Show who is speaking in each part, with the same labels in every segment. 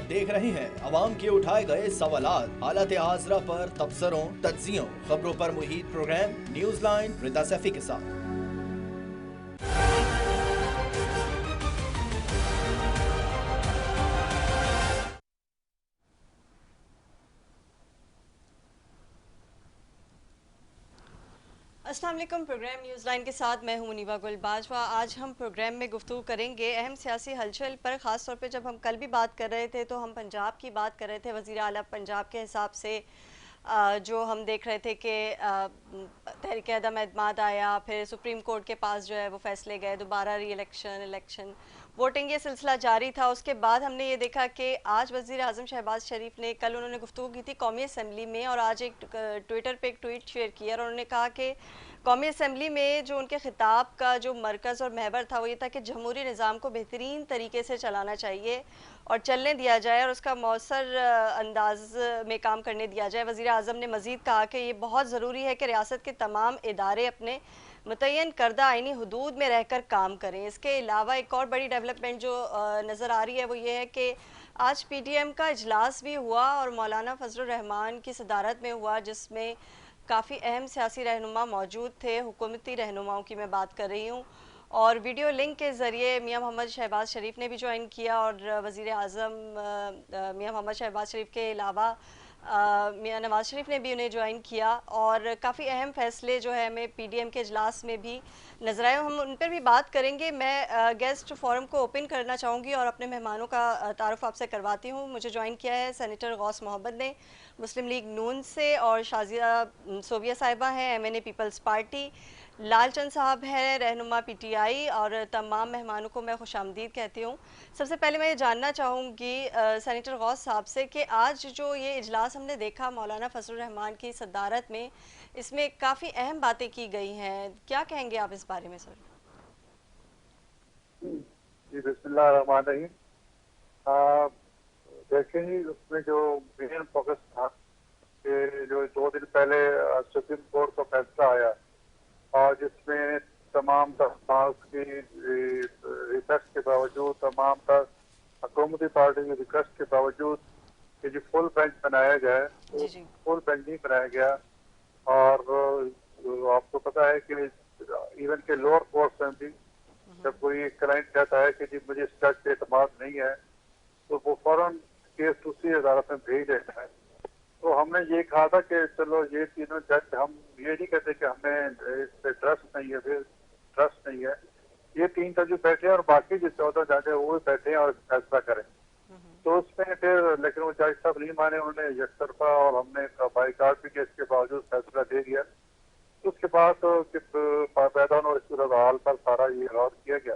Speaker 1: देख रहे हैं अवाम के उठाए गए सवालात, हालत हाजरा पर तबसरों, तज्जियों, खबरों पर मुहित programme news line Rita Saifi के साथ।
Speaker 2: अस्सलाम वालेकुम। प्रोग्राम न्यूज़ लाइन के साथ मैं हूं मुनीबा गुल बाजवा। आज हम प्रोग्राम में गुफ्तगू करेंगे अहम सियासी हलचल पर। ख़ास तौर पे जब हम कल भी बात कर रहे थे तो हम पंजाब की बात कर रहे थे। वज़ीर आला पंजाब के हिसाब से जो हम देख रहे थे कि तहरीक अदम एतमाद आया, फिर सुप्रीम कोर्ट के पास जो है वो फैसले गए, दोबारा री इलेक्शन वोटिंग, ये सिलसिला जारी था। उसके बाद हमने ये देखा कि आज वज़ीर आज़म शहबाज शरीफ ने, कल उन्होंने गुफ्तगू की थी कौमी असम्बली में और आज एक ट्विटर पे एक ट्वीट शेयर किया और उन्होंने कहा कि कौमी असम्बली में जो उनके खिताब का जो मरकज़ और महवर था वो ये था कि जमहूरी निज़ाम को बेहतरीन तरीके से चलाना चाहिए और चलने दिया जाए और उसका मौसर अंदाज में काम करने दिया जाए। वज़ीर आज़म ने मज़ीद कहा कि ये बहुत ज़रूरी है कि रियासत के तमाम इदारे अपने मुतय्यन करदा आइनी हदूद में रहकर काम करें। इसके अलावा एक और बड़ी डेवलपमेंट जो नज़र आ रही है वो ये है कि आज PTM का इजलास भी हुआ और मौलाना फजलुर रहमान की सदारत में हुआ, जिसमें काफ़ी अहम सियासी रहनुमा मौजूद थे। हुकूमती रहनुमाओं की मैं बात कर रही हूँ और वीडियो लिंक के ज़रिए मियां मोहम्मद शहबाज शरीफ ने भी ज्वाइन किया और वज़ीर आज़म मियां मोहम्मद शहबाज शरीफ के अलावा मियां नवाज शरीफ ने भी उन्हें ज्वाइन किया और काफ़ी अहम फैसले जो है हमें PDM के इजलास में भी नजर आए। हम उन पर भी बात करेंगे। मैं गेस्ट फोरम को ओपन करना चाहूँगी और अपने मेहमानों का तारुफ आपसे करवाती हूँ। मुझे ज्वाइन किया है सेनेटर गौस मोहम्मद ने मुस्लिम लीग नून से, और शाजिया सोबिया साहिबा हैं MNA पीपल्स पार्टी, लालचंद साहब हैं रहनुमा PTI, और तमाम मेहमानों को मैं खुशामदीद कहती हूँ। सबसे पहले मैं ये जानना चाहूँगी सेनेटर गौस साहब से कि आज जो ये इजलास हमने देखा मौलाना फजलुर रहमान की सदारत में, इसमें काफ़ी अहम बातें की गई हैं, क्या कहेंगे आप इस बारे में सर?
Speaker 3: जी बिस्मिल्लाह रहमान रहीम। देखें जी, उसमें जो मेन फोकस था कि जो 2 दिन पहले सुप्रीम कोर्ट का फैसला आया और जिसमें तमाम दरख्वास्त की रिक्वेस्ट के बावजूद, तमाम हुकूमती पार्टी की रिक्वेस्ट के बावजूद कि जो फुल बेंच बनाया जाए वो फुल बेंच नहीं बनाया गया। और आपको पता है कि इवन के लोअर कोर्ट में भी जब कोई क्लाइंट कहता है कि जी मुझे इस जज पे एतमाद नहीं है तो वो फौरन केस दूसरी अदालत में भेज देता है। तो हमने ये कहा था कि चलो ये तीनों जज, हम ये नहीं कहते कि हमें इस पे ट्रस्ट नहीं है, फिर ट्रस्ट नहीं है, ये 3 जज बैठे हैं और बाकी जो 14 जज है वो बैठे हैं और फैसला करें। तो उसमें फिर लेकिन वो जज साहब नहीं माने, उन्होंने यकतरफा और हमने बाइकाट भी के इसके बावजूद फैसला दे दिया। तो उसके बाद तो पैदा और सूरत हाल पर सारा ये गौर किया गया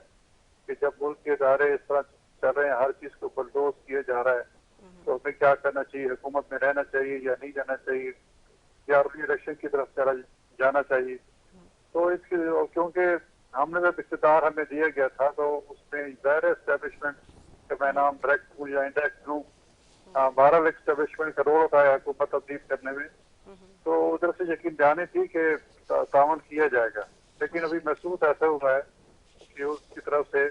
Speaker 3: कि जब मुल्क के इदारे इस तरह चल रहे हैं, हर चीज को बलडोज किया जा रहा है, तो हमें क्या करना चाहिए, हुकूमत में रहना चाहिए या नहीं जाना चाहिए, या इलेक्शन की तरफ चला जाना चाहिए। तो इसके क्योंकि हमने जब इख्तियार हमें दिया गया था तो उसमें ज़ाहिर एस्टेब्लिशमेंट का मैं नाम डायरेक्ट हूँ या इंडायरेक्ट हूँ, 12 एस्टेब्लिशमेंट करोड़ का है हुकूमत तब्दील करने में, तो उधर से यकीन जाने थी कि तावन किया जाएगा। लेकिन अभी महसूस ऐसा हुआ है कि उसकी तरफ से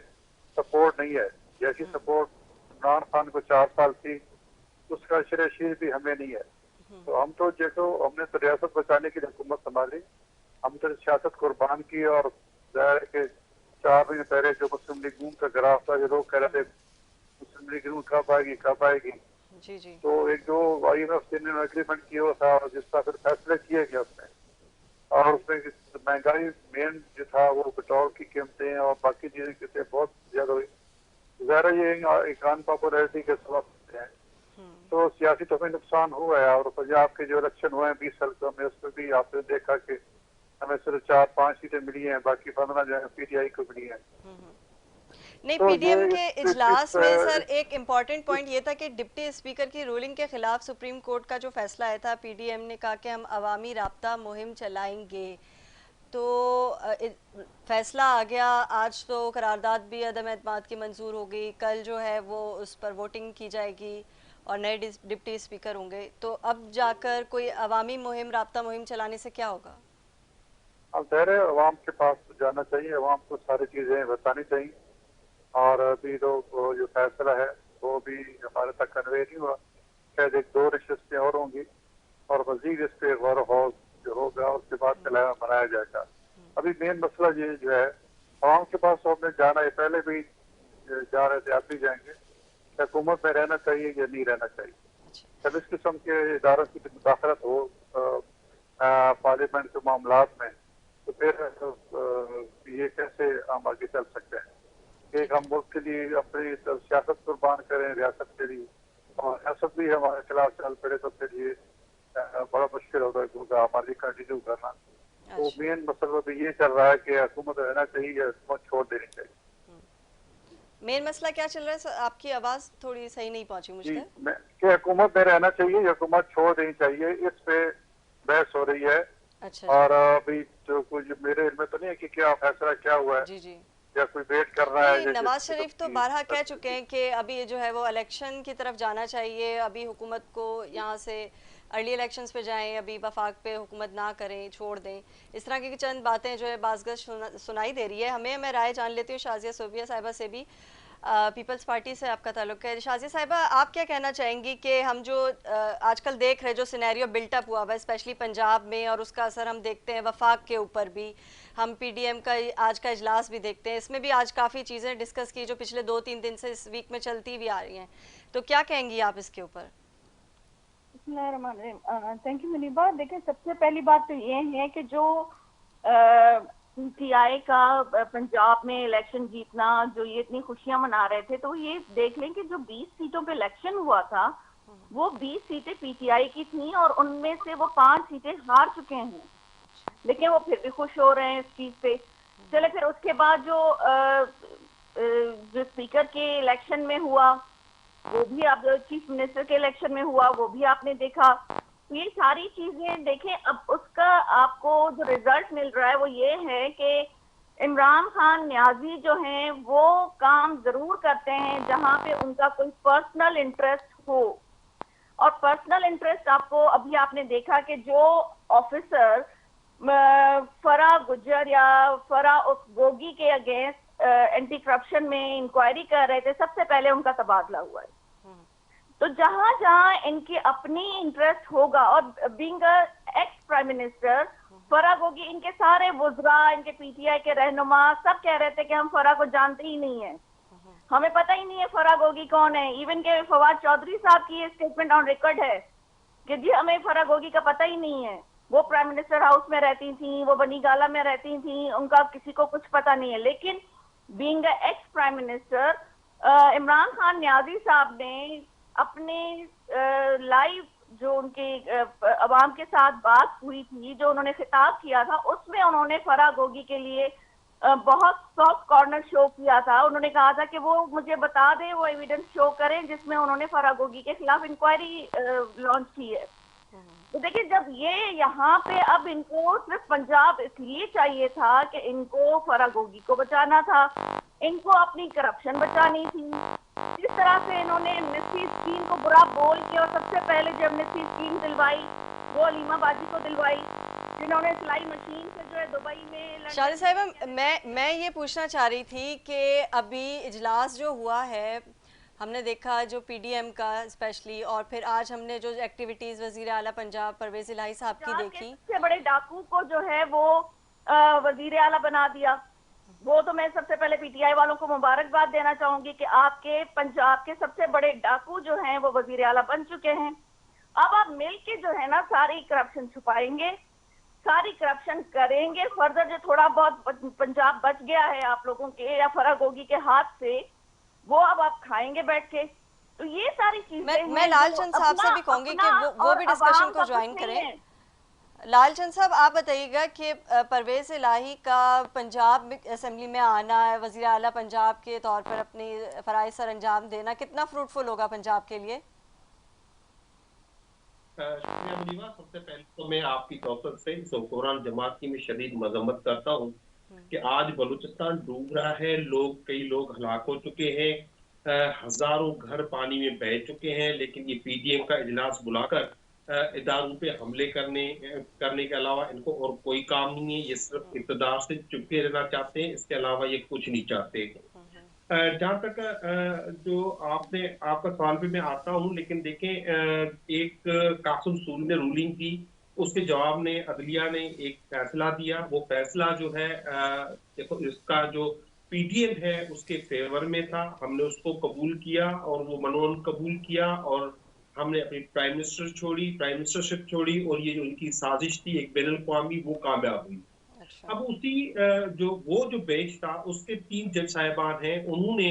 Speaker 3: सपोर्ट नहीं है। जैसी सपोर्ट इमरान खान को 4 साल थी उसका शरीर भी हमें नहीं है। तो हम तो देखो, हमने तो रियासत बचाने की हुकूमत संभाली, हम तो सियासत कुर्बान की। और जाहिर है कि 4 महीने पहले जो मुस्लिम लीग नून का ग्राफ था, जो लोग कह रहे थे मुस्लिम लीग नून कब आएगी,
Speaker 2: जी जी।
Speaker 3: तो एक जो IMF ने एग्रीमेंट किया हुआ था और जिसका फिर फैसला किया गया उसमें, और उसमें महंगाई मेन जो था वो पेट्रोल की कीमतें और बाकी चीजें कीमतें बहुत ज्यादा हुई। ज़ाहिर ये एक अनपॉपुलरिटी के सबब हैं, तो सियासी तो हमें नुकसान हुआ है। और पंजाब के जो इलेक्शन हुए हैं 20 हल्कों में, उसमें भी आपने देखा कि हमें सिर्फ 4-5 सीटें मिली हैं, बाकी 15 जो है PTI को मिली हैं।
Speaker 2: नहीं,
Speaker 3: तो
Speaker 2: PDM
Speaker 3: ये
Speaker 2: के इजलास में सर एक इम्पॉर्टेंट पॉइंट ये था कि डिप्टी स्पीकर की रूलिंग के खिलाफ सुप्रीम कोर्ट का जो फैसला आया था, PDM ने कहा कि हम अवामी राब्ता मुहिम चलाएंगे। तो फैसला आ गया। आज तो करारदाद भी अदम एतमाद की मंजूर हो गई, कल जो है वो उस पर वोटिंग की जाएगी और नए डिप्टी स्पीकर होंगे। तो अब जाकर कोई अवामी मुहिम, राब्ता मुहिम चलाने से क्या होगा?
Speaker 3: अब ज़ाहिर है अवाम के पास जाना चाहिए, अवाम को सारी चीज़ें बतानी चाहिए। और अभी तो जो फैसला है वो भी हमारे तक कन्वे नहीं हुआ। शायद 1-2 नशस्तें और होंगी और मजीद इस पे गौर हौज जो होगा उसके बाद कलाम बनाया जाएगा। अभी मेन मसला ये जो है, आवाम के पास हमने जाना है, पहले भी जा रहे थे, आप भी जाएंगे, हुकूमत में रहना चाहिए या नहीं रहना चाहिए। जब इस किस्म के इदारों की मुदाखलत हो पार्लियामेंट के मामलात में, तो फिर ये कैसे हम आगे चल सकते हैं? एक हम मुल्क के लिए अपनी सियासत कुर्बान करें रियासत के लिए, और रियासत भी हमारे खिलाफ चल पड़े, तो फिर ये बड़ा मुश्किल होगा हमारी कंटिन्यू करना। तो मेन मसला भी ये चल रहा है कि हुकूमत रहना चाहिए या हुकूमत छोड़ देनी चाहिए।
Speaker 2: मेन मसला क्या चल रहा है सर? आपकी आवाज थोड़ी सही नहीं पहुंची मुझ तक।
Speaker 3: कि हुकूमत में रहना चाहिए या हुकूमत छोड़ देनी चाहिए, इस पे बहस हो रही है।
Speaker 2: अच्छा।
Speaker 3: और अभी जो कुछ मेरे में तो नहीं है कि क्या फैसला क्या हुआ है,
Speaker 2: जी जी,
Speaker 3: या कोई वेट कर रहा है।
Speaker 2: नवाज शरीफ तो बारहा कह चुके हैं कि अभी जो है वो इलेक्शन की तरफ जाना चाहिए, अभी हुकूमत को यहाँ से अर्ली इलेक्शंस पे जाएं, अभी वफाक पे हुकूमत ना करें, छोड़ दें। इस तरह की चंद बातें जो है बाज़गश सुनाई दे रही है हमें। मैं राय जान लेती हूँ शाजिया सोबिया साहिबा से भी, पीपल्स पार्टी से आपका ताल्लुक है। शाजिया साहिबा, आप क्या कहना चाहेंगी कि हम जो आजकल देख रहे जो सिनेरियो बिल्टअप हुआ हुआ है स्पेशली पंजाब में, और उसका असर हम देखते हैं वफाक के ऊपर भी, हम पीडीएम का आज का इजलास भी देखते हैं, इसमें भी आज काफ़ी चीज़ें डिस्कस की जो पिछले 2-3 दिन से इस वीक में चलती भी आ रही हैं, तो क्या कहेंगी आप इसके ऊपर?
Speaker 4: Thank you Muniba. देखिए, सबसे पहली बात तो ये है कि जो पीटीआई का पंजाब में इलेक्शन जीतना, जो ये इतनी खुशियां मना रहे थे, तो ये देख लें कि जो 20 सीटों पे इलेक्शन हुआ था वो 20 सीटें पीटीआई की थी और उनमें से वो 5 सीटें हार चुके हैं, लेकिन वो फिर भी खुश हो रहे हैं इस चीज पे। चले, फिर उसके बाद जो स्पीकर के इलेक्शन में हुआ वो भी, आप चीफ मिनिस्टर के इलेक्शन में हुआ वो भी आपने देखा। ये सारी चीजें देखें, अब उसका आपको जो रिजल्ट मिल रहा है वो ये है कि इमरान खान न्याजी जो हैं वो काम जरूर करते हैं जहां पे उनका कोई पर्सनल इंटरेस्ट हो। और पर्सनल इंटरेस्ट आपको अभी आपने देखा कि जो ऑफिसर फरा गुज्जर या फरा गोगी के अगेंस्ट एंटी करप्शन में इंक्वायरी कर रहे थे, सबसे पहले उनका तबादला हुआ है। तो जहां जहां इनकी अपनी इंटरेस्ट होगा, और बीइंग एक्स प्राइम मिनिस्टर फरा गोगी, इनके सारे वुज़रा, इनके पीटीआई के रहनुमा सब कह रहे थे कि हम फरा को जानते ही नहीं है, हमें पता ही नहीं है फरा गोगी कौन है। इवन के फवाद चौधरी साहब की ये स्टेटमेंट ऑन रिकॉर्ड है कि जी हमें फरा गोगी का पता ही नहीं है, वो प्राइम मिनिस्टर हाउस में रहती थी, वो बनी गाला में रहती थी, उनका किसी को कुछ पता नहीं है। लेकिन being ex prime minister Imran Khan Niazi साहब ने अपने लाइव जो उनके अवाम के साथ बात हुई थी, जो उन्होंने खिताब किया था, उसमें उन्होंने फरा गोगी के लिए बहुत सॉफ्ट कॉर्नर शो किया था। उन्होंने कहा था कि वो मुझे बता दें, वो एविडेंस शो करें जिसमें उन्होंने फरा गोगी के खिलाफ इंक्वायरी लॉन्च की है। तो देखिए, जब ये यहाँ पे अब इनको सिर्फ पंजाब इसलिए चाहिए था कि इनको फरा गोगी को बचाना था, इनको अपनी करप्शन बचानी थी। जिस तरह से इन्होंने एमनेस्टी स्कीम को बुरा बोल के, और सबसे पहले जब एमनेस्टी स्कीम दिलवाई वो अलीमा बाजी को दिलवाई, जिन्होंने सिलाई मशीन से जो है दुबई में।
Speaker 2: शादी साहिबा, मैं ये पूछना चाह रही थी कि अभी इजलास जो हुआ है हमने देखा जो पीडीएम का स्पेशली, और फिर आज हमने जो एक्टिविटीज वजीर आला पंजाब परवेज इलाही साहब की देखी,
Speaker 4: सबसे बड़े डाकू को जो है वो वजीर आला बना दिया। वो तो मैं सबसे पहले पीटीआई वालों को मुबारकबाद देना चाहूंगी कि आपके पंजाब के सबसे बड़े डाकू जो हैं वो वजीर आला बन चुके हैं। अब आप मिल के जो है ना सारी करप्शन छुपाएंगे, सारी करप्शन करेंगे। फर्दर जो थोड़ा बहुत पंजाब बच गया है आप लोगों के या फरा गोगी के हाथ से, वो अब आप खाएंगे बैठ के। तो ये सारी चीजें
Speaker 2: मैं लालचंद साहब से भी कहूंगी कि वो भी डिस्कशन को ज्वाइन करें। लालचंद साहब, आप बताइएगा कि परवेज इलाही का पंजाब असेंबली में आना है, वजीर आला पंजाब के तौर पर अपनी फराइज सर अंजाम देना, कितना फ्रूटफुल होगा पंजाब के लिए?
Speaker 5: शुक्रिया मुनीबा। सबसे पहले तो मैं आपकी कौसत से इस हुक्मरान जमात की मैं शदीद मजम्मत करता हूँ कि आज बलूचिस्तान डूब रहा है, कई लोग हलाक हो चुके हैं, हजारों घर पानी में बह चुके हैं, लेकिन ये पीडीएम का इजलास बुलाकर इदारों पे हमले करने के अलावा इनको और कोई काम नहीं है। ये सिर्फ इक़्तिदार से चुपके रहना चाहते हैं, इसके अलावा ये कुछ नहीं चाहते। जहाँ तक जो आपका सवाल पे मैं आता हूँ, लेकिन देखें एक कासिम सूद ने रूलिंग की, उसके जवाब में अदलिया ने एक फैसला दिया। वो फैसला जो है देखो इसका जो पीडीएम है उसके फेवर में था, हमने उसको कबूल किया और वो मनोन कबूल किया और हमने अपनी प्राइम मिनिस्टरशिप छोड़ी और ये जो उनकी साजिश थी एक बैनुल अक़वामी, वो कामयाब हुई।
Speaker 2: अच्छा।
Speaker 5: अब उसी जो बेंच था उसके 3 जज साहिबान हैं, उन्होंने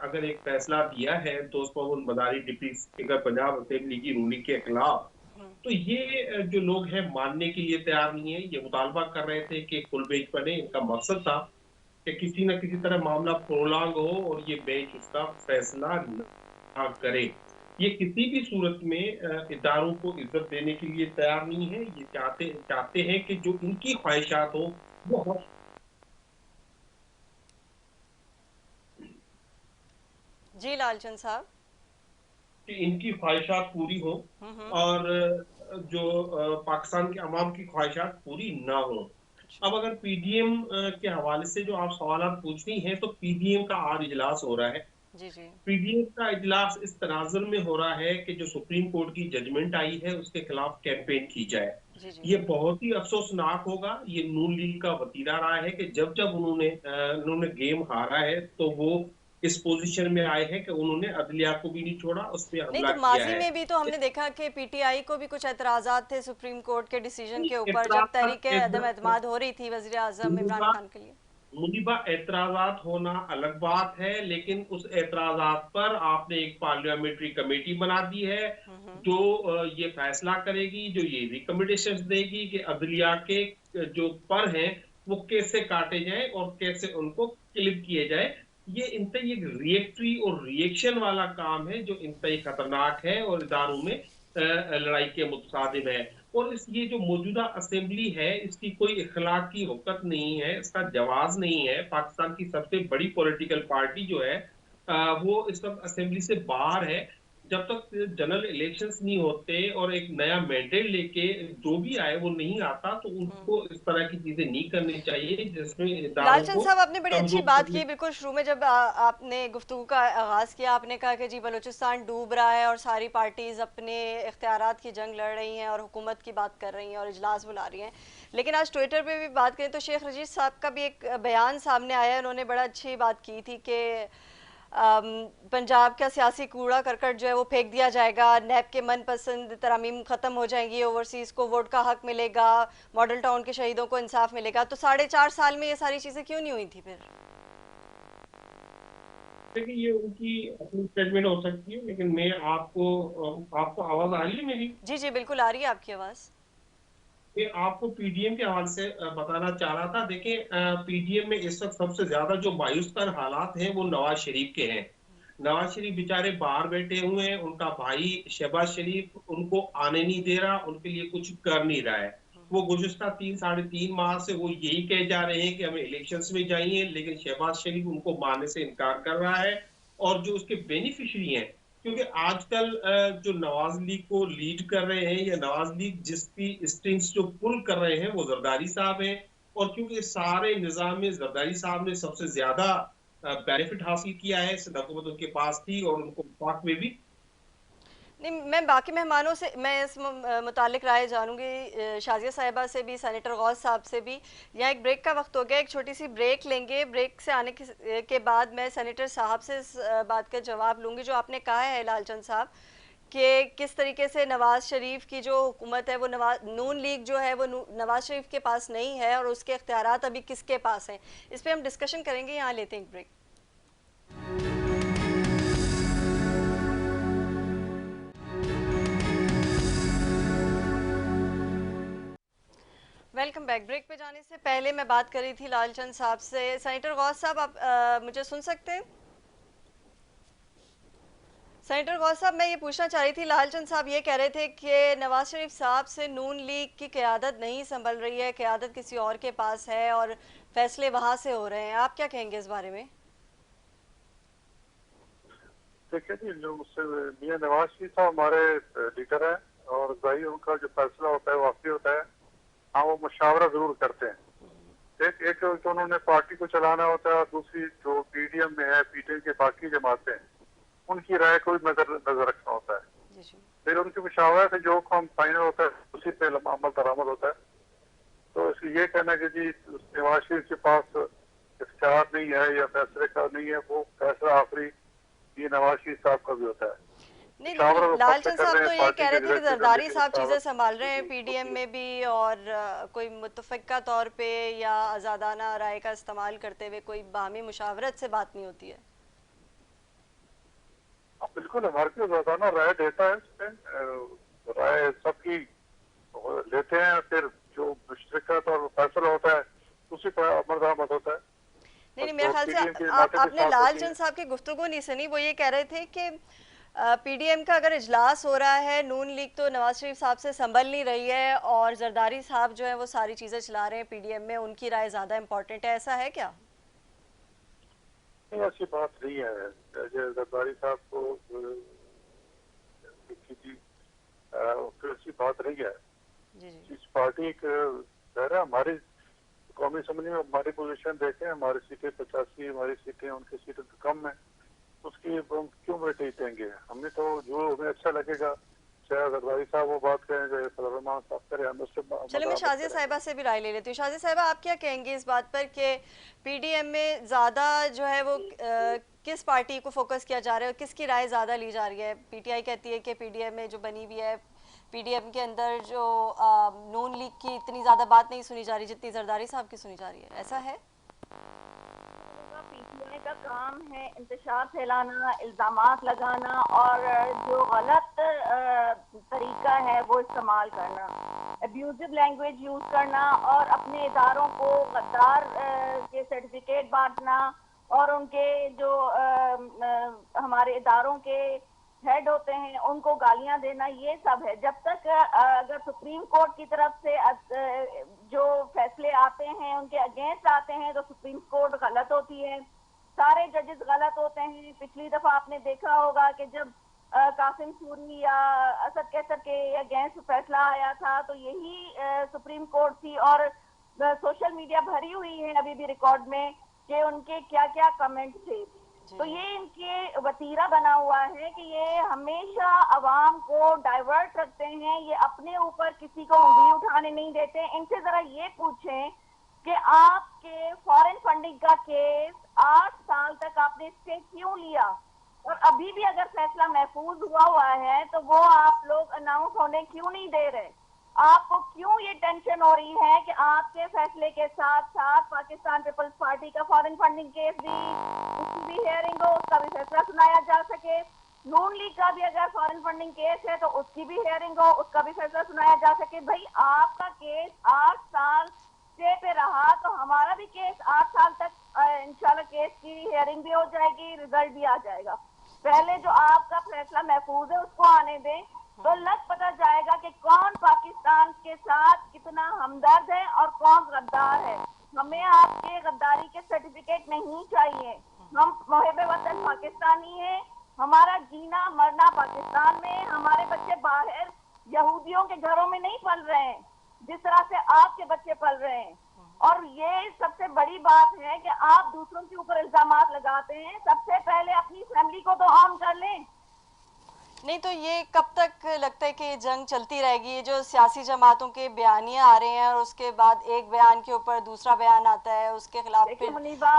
Speaker 5: अगर एक फैसला दिया है दोस्त मोहम्मद मदारी डिप्टी स्पीकर पंजाब असेंबली की रूलिंग के खिलाफ, तो ये जो लोग हैं मानने के लिए तैयार नहीं है। ये मुतालबा कर रहे थे कि फुल बेंच बने। इनका मकसद था कि किसी न किसी तरह मामला प्रोलॉन्ग हो और ये बेंच उसका फैसला ना करे। ये किसी भी सूरत में इदारों को इज्जत देने के लिए तैयार नहीं है। ये चाहते हैं कि जो इनकी ख्वाहिशात हो वो
Speaker 2: जी लालचंद साहब।
Speaker 5: कि इनकी ख्वाहिशात पूरी हो और जो पाकिस्तान के अवाम की ख्वाहिशात पूरी ना हो। अब अगर पीडीएम के हवाले से जो आप सवाल पूछ रही हैं, तो पीडीएम का आज इजलास हो रहा है।
Speaker 2: जी जी।
Speaker 5: पीडीएम का इजलास इस तनाजुर में हो रहा है कि जो सुप्रीम कोर्ट की जजमेंट आई है उसके खिलाफ कैंपेन की जाए।
Speaker 2: जी जी।
Speaker 5: ये बहुत ही अफसोसनाक होगा। ये नून लीग का वतीरा रहा है कि जब जब उन्होंने गेम हारा है तो वो इस पोजीशन में आए हैं कि उन्होंने अदलिया को भी नहीं छोड़ा, उस पर
Speaker 2: नहीं,
Speaker 5: हमला
Speaker 2: तो
Speaker 5: किया
Speaker 2: माजी
Speaker 5: है।
Speaker 2: में भी तो हमने देखा कि पीटीआई को भी कुछ एतराजात थे सुप्रीम कोर्ट के डिसीजन के ऊपर, जब तहरीके अदम एतमाद हो रही थी वजीर आजम इमरान खान के लिए।
Speaker 5: मुनीबा, एतराजात होना अलग बात है, लेकिन उस एतराजात पर आपने एक पार्लियामेंट्री कमेटी बना दी है जो ये फैसला करेगी, जो ये रिकमेंडेशंस देगी कि अदलिया के जो पर हैं वो कैसे काटे जाएं और कैसे उनको क्लिप किए जाए। ये इंतई एक रिएक्टरी और रिएक्शन वाला काम है जो इंतई खतरनाक है और इदारों में लड़ाई के मुतसादिम है। और ये जो मौजूदा असेंबली है इसकी कोई इखलाकी हुकत नहीं है, इसका जवाज नहीं है। पाकिस्तान की सबसे बड़ी पॉलिटिकल पार्टी जो है वो इस वक्त असेंबली से बाहर है। जब तक जनरल इलेक्शंस नहीं होते और एक नया मैंडेट लेके जो भी आए वो नहीं आता, तो उनको इस तरह की चीजें नहीं करनी चाहिए जिसमें इदारों
Speaker 2: लालचंद
Speaker 5: को
Speaker 2: साहब, आपने बड़ी अच्छी
Speaker 5: कमजोर
Speaker 2: बात
Speaker 5: करने।
Speaker 2: की बिल्कुल शुरू में जब आपने गुफ्तगू का आगाज़ किया। आपने कहा कि जी बलूचिस्तान डूब रहा है और सारी पार्टीज़ अपने इख्तियारात की जंग लड़ रही हैं और हुकूमत की बात कर रही हैं और इजलास बुला रही हैं। लेकिन आज ट्विटर पे भी बात करें तो शेख रजीज साहब का भी एक बयान सामने आया। उन्होंने बड़ा अच्छी बात की थी कि पंजाब का सियासी कूड़ा करकट जो है वो फेंक दिया जाएगा, नैब के मनपसंद तरमीम ख़त्म हो जाएंगी, ओवरसीज़ को वोट का हक मिलेगा, मॉडल टाउन के शहीदों को इंसाफ मिलेगा। तो 4.5 साल में ये सारी चीज़ें क्यों नहीं हुई थी फिर?
Speaker 5: देखिए, ये उनकी अपनी स्टेटमेंट हो सकती है, लेकिन मैं आपको आवाज आ रही है मेरी?
Speaker 2: जी जी बिल्कुल आ रही है आपकी आवाज़।
Speaker 5: ये आपको पीडीएम के हवाले से बताना चाह रहा था। देखिए, पीडीएम में इस वक्त सबसे ज्यादा जो मायूस कर हालात हैं वो नवाज शरीफ के हैं। नवाज शरीफ बेचारे बाहर बैठे हुए हैं, उनका भाई शहबाज शरीफ उनको आने नहीं दे रहा, उनके लिए कुछ कर नहीं रहा है। वो गुज़िश्ता 3-3.5 माह से वो यही कहे जा रहे हैं कि हमें इलेक्शंस में जाइए, लेकिन शहबाज शरीफ उनको मानने से इनकार कर रहा है। और जो उसके बेनिफिशरी हैं, क्योंकि आजकल जो नवाज लीग को लीड कर रहे हैं या नवाज लीग जिसकी स्ट्रिंग्स जो पुल कर रहे हैं वो जरदारी साहब हैं। और क्योंकि सारे निजाम में जरदारी साहब ने सबसे ज्यादा बेनिफिट हासिल किया है, हुकूमत उनके पास थी और उनको वफाक में भी।
Speaker 2: नहीं, मैं बाकी मेहमानों से मैं इस मुतालिक राय जानूंगी, शाजिया साहिबा से भी, सेनेटर गौस साहब से भी। यहाँ एक ब्रेक का वक्त हो गया, एक छोटी सी ब्रेक लेंगे। ब्रेक से आने के बाद मैं सेनेटर साहब से इस बात का जवाब लूँगी जो आपने कहा है लालचंद साहब कि किस तरीके से नवाज शरीफ की जो हुकूमत है वो नून लीग जो है वो नवाज शरीफ के पास नहीं है और उसके इख्तियारात अभी किसके पास हैं। इस पर हम डिस्कशन करेंगे। यहाँ लेते हैं एक ब्रेक। Welcome back. ब्रेक पे जाने से पहले मैं बात कर रही थी लालचंद साहब से। सेनेटर गौस साहब, आप मुझे सुन सकते हैं? सेनेटर गौस साहब, मैं ये पूछना चाह रही थी, लालचंद साहब ये कह रहे थे कि नवाज शरीफ साहब से नून लीग की क़यादत नहीं संभल रही है, क़यादत किसी और के पास है और फैसले वहाँ से हो रहे हैं। आप क्या कहेंगे इस बारे में?
Speaker 3: देखिए जी, जो मियां नवाज शरीफ साहब हमारे लीडर हैं और जाहिर उनका जो फैसला होता है वो वाकई होता है। हाँ, वो मुशावरा जरूर करते हैं, एक तो उन्होंने पार्टी को चलाना होता है, दूसरी जो पीडीएम में है, पीटीएम के बाकी जमातें हैं, उनकी राय को भी नजर रखना होता है। फिर उनकी मुशावरा से जो काम फाइनल होता है उसी पे अमल दरामद होता है। तो इसलिए ये कहना कि जी नवाज शरीफ के पास इख्तियार नहीं है या फैसले का नहीं है, वो फैसला आखिरी ये नवाज शरीफ साहब का भी होता है।
Speaker 2: नहीं, लेकिन लालचंद साहब तो ये कह रहे थे कि जरदारी साहब चीजें संभाल रहे हैं पीडीएम में भी, और कोई मुतफिका तौर पे या आजादाना राय का इस्तेमाल करते हुए कोई बाहमी मुशावरत से बात नहीं होती है।
Speaker 3: बिल्कुल, हमारे को आजादाना राय देता है, राय सबकी लेते हैं, फिर जो मुश्तरकत और फैसला होता है उसी पर अमल दरामद होता है।
Speaker 2: नहीं, मेरे ख्याल से आपने लालचंद साहब की गुफ्तगू नहीं सुनी। वो ये कह रहे थे कि पीडीएम का अगर इजलास हो रहा है, नून लीग तो नवाज शरीफ साहब से संभल नहीं रही है और जरदारी साहब जो है वो सारी चीजें चला रहे हैं पीडीएम में, उनकी राय ज्यादा इम्पोर्टेंट है, ऐसा है क्या?
Speaker 3: नहीं, ऐसी बात नहीं है। जरदारी साहब को ऐसी बात नहीं है। इस पार्टी हमारी कौमी असम्बली में हमारी पोजीशन देखें, हमारी सीटें 85, हमारी सीटें उनकी सीटें तो कम है, उसकी हम क्यों बेटे देंगे? हमने तो जो हमें अच्छा लगेगा, चाहे जरदारी साहब वो बात करें, चाहे फजलरहमान साहब करें, हम उससे
Speaker 2: चलिए मैं शाजिया साहिबा से भी राय ले लेती हूँ। शाजिया साहिबा, आप क्या कहेंगे इस बात पर कि पीडीएम में ज़्यादा जो है वो किस पार्टी को फोकस किया जा रहा है और किसकी राय ज़्यादा ली जा रही है? पीटीआई कहती है कि पीडीएम में जो बनी हुई है, पीडीएम के अंदर जो नून लीग की इतनी ज़्यादा बात नहीं सुनी जा रही जितनी जरदारी साहब की सुनी जा रही है, ऐसा है?
Speaker 4: पीटीआई का काम है इंतशार फैलाना, इल्जामात लगाना और जो गलत तरीका है वो इस्तेमाल करना, अब्यूजिव लैंग्वेज यूज करना और अपने इदारों को गद्दार के सर्टिफिकेट बांटना और उनके जो हमारे इदारों के हेड होते हैं उनको गालियां देना, ये सब है। जब तक अगर सुप्रीम कोर्ट की तरफ से जो फैसले आते हैं उनके अगेंस्ट आते हैं तो सुप्रीम कोर्ट गलत होती है, सारे जजेस गलत होते हैं। पिछली दफा आपने देखा होगा कि जब कासिम सूरी या असद कैसर के अगेंस्ट फैसला आया था तो यही सुप्रीम कोर्ट थी, और सोशल मीडिया भरी हुई है अभी भी रिकॉर्ड में कि उनके क्या क्या कमेंट थे। तो ये इनके वतीरा बना हुआ है कि ये हमेशा अवाम को डाइवर्ट रखते हैं, ये अपने ऊपर किसी को उंगली उठाने नहीं देते। इनसे जरा ये पूछें कि आपके फॉरेन फंडिंग का केस 8 साल तक आपने स्टे क्यों लिया, और अभी भी अगर फैसला महफूज हुआ है तो वो आप लोग अनाउंस होने क्यों नहीं दे रहे? आपको क्यों ये टेंशन हो रही है कि आपके फैसले के साथ साथ पाकिस्तान पीपल्स पार्टी का फॉरेन फंडिंग केस भी, उसकी भी हियरिंग हो, उसका भी फैसला सुनाया जा सके, नून लीग का भी अगर फॉरेन फंडिंग केस है तो उसकी भी हियरिंग हो, उसका भी फैसला सुनाया जा सके? भाई आपका केस 8 साल स्टे पे रहा तो हमारा भी केस 8 साल तक इंशाल्लाह केस की हियरिंग भी हो जाएगी, रिजल्ट भी आ जाएगा। पहले जो आपका फैसला महफूज है उसको आने दें तो लग पता जाएगा कि कौन पाकिस्तान के साथ कितना हमदर्द है और कौन गद्दार है। हमें आपके गद्दारी के सर्टिफिकेट नहीं चाहिए। हम मुहिब वतन पाकिस्तानी हैं, हमारा जीना मरना पाकिस्तान में, हमारे बच्चे बाहर यहूदियों के घरों में नहीं पल रहे हैं जिस तरह से आपके बच्चे पल रहे हैं। और ये सबसे बड़ी बात है कि आप दूसरों के ऊपर इल्जामात लगाते हैं, सबसे पहले अपनी फैमिली को तो ऑन कर लें।
Speaker 2: नहीं तो ये कब तक लगता है कि ये जंग चलती रहेगी? ये जो सियासी जमातों के बयानियां आ रहे हैं और उसके बाद एक बयान के ऊपर दूसरा बयान आता है, उसके खिलाफ फिर